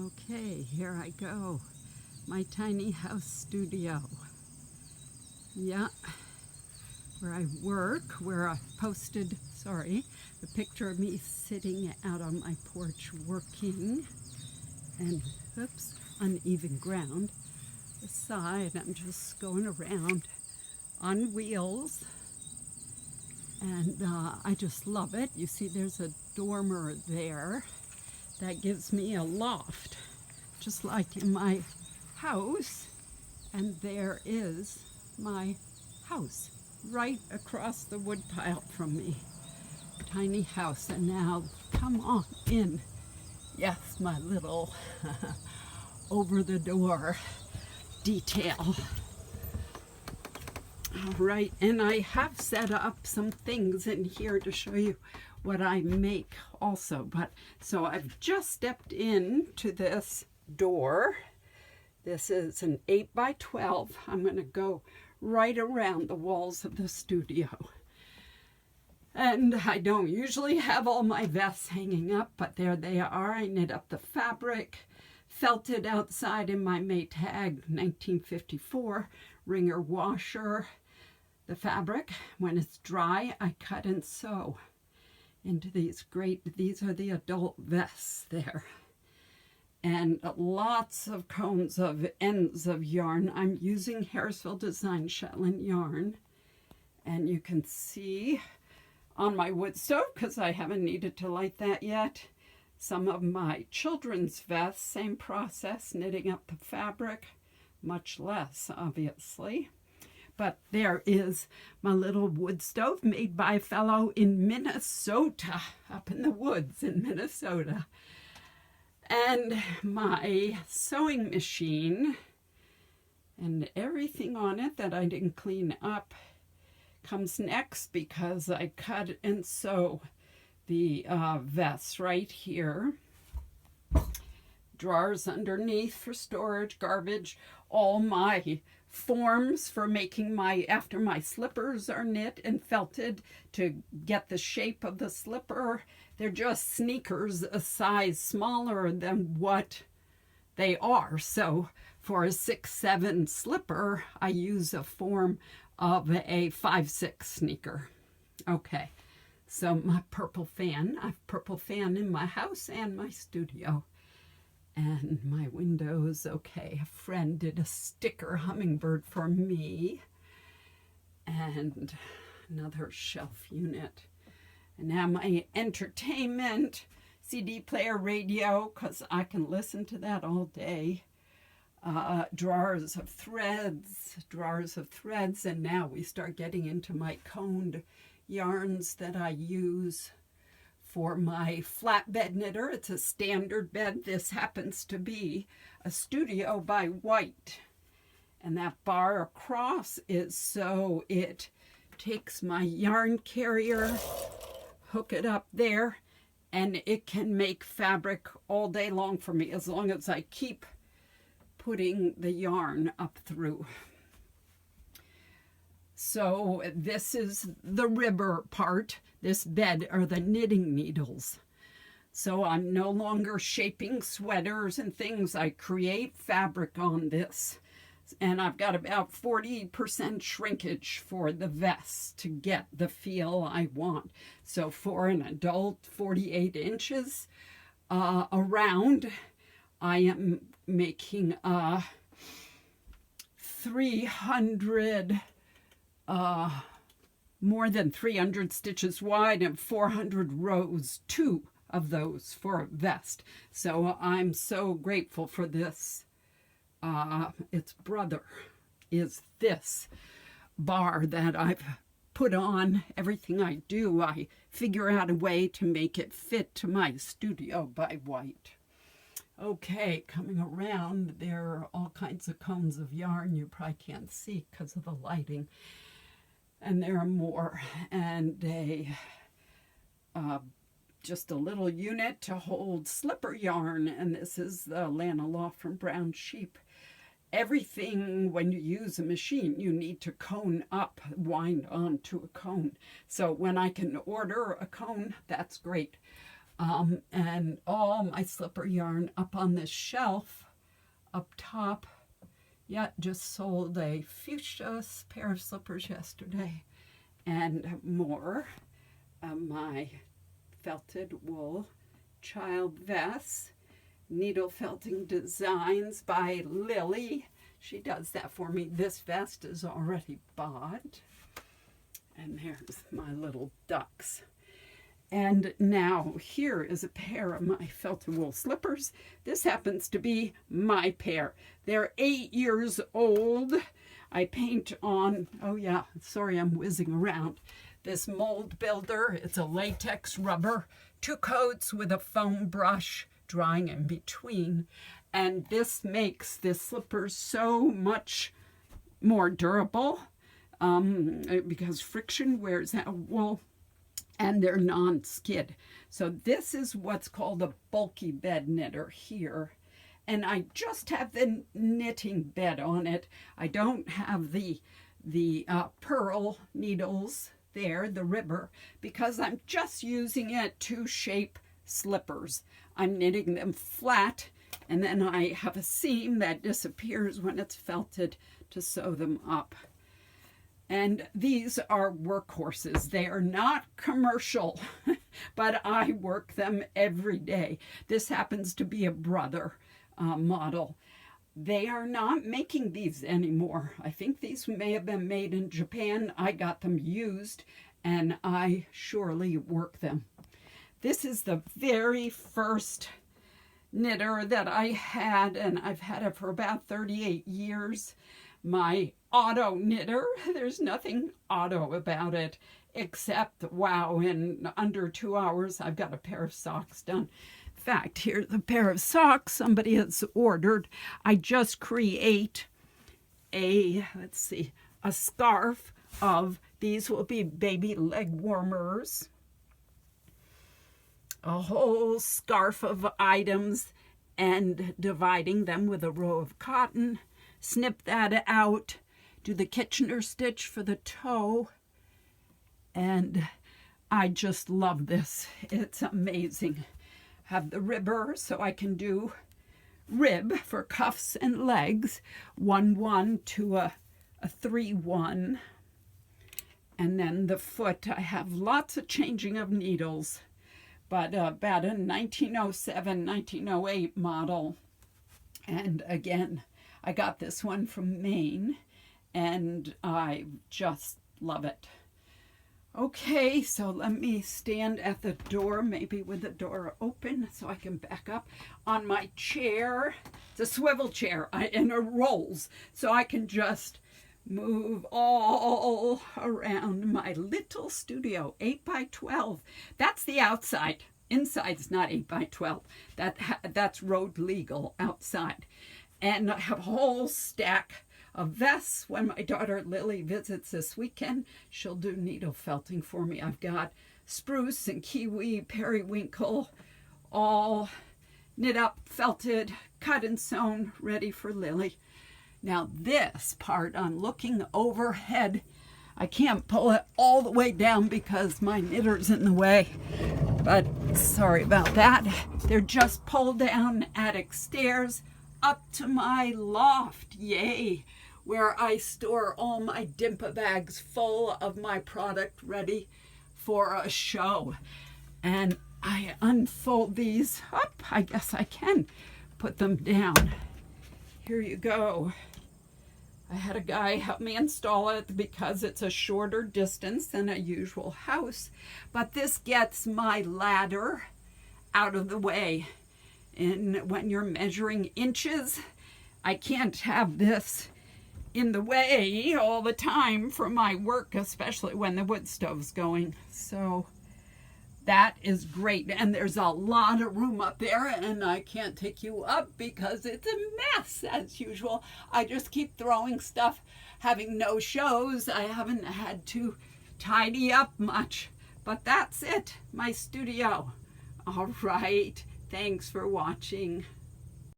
Okay, here I go. My tiny house studio. Yeah, where I work, where I posted, the picture of me sitting out on my porch working. And, uneven ground. The side, I'm just going around on wheels. And I just love it. You see, there's a dormer there that gives me a loft, just like in my house. And there is my house right across the woodpile from me. Tiny house. And now come on in. Yes, my little over the door detail. All right, and I have set up some things in here to show you what I make also. But so I've just stepped into this door. This is an 8 by 12. I'm going to go right around the walls of the studio. And I don't usually have all my vests hanging up, but there they are. I knit up the fabric, felted outside in my Maytag 1954 wringer washer. The fabric, when it's dry, I cut and sew into these are the adult vests there. And lots of cones of ends of yarn. I'm using Harrisville Design Shetland yarn. And you can see on my wood stove, because I haven't needed to light that yet, some of my children's vests, same process, knitting up the fabric, much less, obviously. But there is my little wood stove made by a fellow in Minnesota, up in the woods in Minnesota. And my sewing machine and everything on it that I didn't clean up comes next, because I cut and sew the vests right here. Drawers underneath for storage, garbage, all my forms for making after my slippers are knit and felted to get the shape of the slipper. They're just sneakers a size smaller than what they are. So for a 6'7" slipper, I use a form of a 5'6" sneaker. Okay, so my purple fan. I have purple fan in my house and my studio. And my windows, okay, a friend did a sticker hummingbird for me. And another shelf unit. And now my entertainment, CD player, radio, because I can listen to that all day. Drawers of threads, and now we start getting into my coned yarns that I use for my flatbed knitter. It's a standard bed. This happens to be a Studio by White. And that bar across is so it takes my yarn carrier, hook it up there, and it can make fabric all day long for me, as long as I keep putting the yarn up through. So this is the ribber part. This bed are the knitting needles. So I'm no longer shaping sweaters and things. I create fabric on this. And I've got about 40% shrinkage for the vests to get the feel I want. So for an adult, 48 inches around, I am making 300 more than 300 stitches wide and 400 rows, 2 of those for a vest. So I'm so grateful for this. Its brother is this bar that I've put on everything I do. I figure out a way to make it fit to my Studio by White. Okay, coming around, there are all kinds of cones of yarn you probably can't see because of the lighting. And there are more. And just a little unit to hold slipper yarn. And this is the Lana Law from Brown Sheep. Everything, when you use a machine, you need to cone up, wind onto a cone. So when I can order a cone, that's great. And all my slipper yarn up on this shelf up top. Yeah, just sold a fuchsia pair of slippers yesterday, and more my felted wool child vests, needle felting designs by Lily. She does that for me. This vest is already bought. And there's my little ducks. And now here is a pair of my felted wool slippers. This happens to be my pair. They're 8 years old. I paint on, oh yeah, sorry I'm whizzing around, this mold builder. It's a latex rubber, 2 coats with a foam brush, drying in between. And this makes this slipper so much more durable because friction wears out wool, and they're non-skid. So this is what's called a bulky bed knitter here. And I just have the knitting bed on it. I don't have the pearl needles there, the ribber, because I'm just using it to shape slippers. I'm knitting them flat, and then I have a seam that disappears when it's felted to sew them up. And these are workhorses. They are not commercial, but I work them every day. This happens to be a Brother model. They are not making these anymore. I think these may have been made in Japan. I got them used, and I surely work them. This is the very first knitter that I had, and I've had it for about 38 years. My auto knitter, there's nothing auto about it, except, wow, in under 2 hours, I've got a pair of socks done. In fact, here's a pair of socks somebody has ordered. I just create a, let's see, a scarf of, these will be baby leg warmers. A whole scarf of items, and dividing them with a row of cotton. Snip that out, do the Kitchener stitch for the toe, and I just love this. It's amazing. Have the ribber so I can do rib for cuffs and legs, 1-1 to a 3-1, and then the foot, I have lots of changing of needles, but about a 1907, 1908 model, and again, I got this one from Maine, and I just love it. Okay, so let me stand at the door, maybe with the door open so I can back up on my chair. It's a swivel chair, and it rolls, so I can just move all around my little studio, 8x12. That's the outside. Inside's not 8x12. That's road legal outside. And I have a whole stack of vests. When my daughter Lily visits this weekend, she'll do needle felting for me. I've got spruce and kiwi, periwinkle, all knit up, felted, cut and sewn, ready for Lily. Now this part, I'm looking overhead. I can't pull it all the way down because my knitter's in the way, but sorry about that. They're just pulled down attic stairs up to my loft, yay, where I store all my Dimpa bags full of my product ready for a show. And I unfold these up. I guess I can put them down. Here you go. I had a guy help me install it because it's a shorter distance than a usual house, but this gets my ladder out of the way. And when you're measuring inches, I can't have this in the way all the time for my work, especially when the wood stove's going. So that is great. And there's a lot of room up there, and I can't take you up because it's a mess as usual. I just keep throwing stuff. Having no shows, I haven't had to tidy up much. But that's it, my studio. All right. Thanks for watching.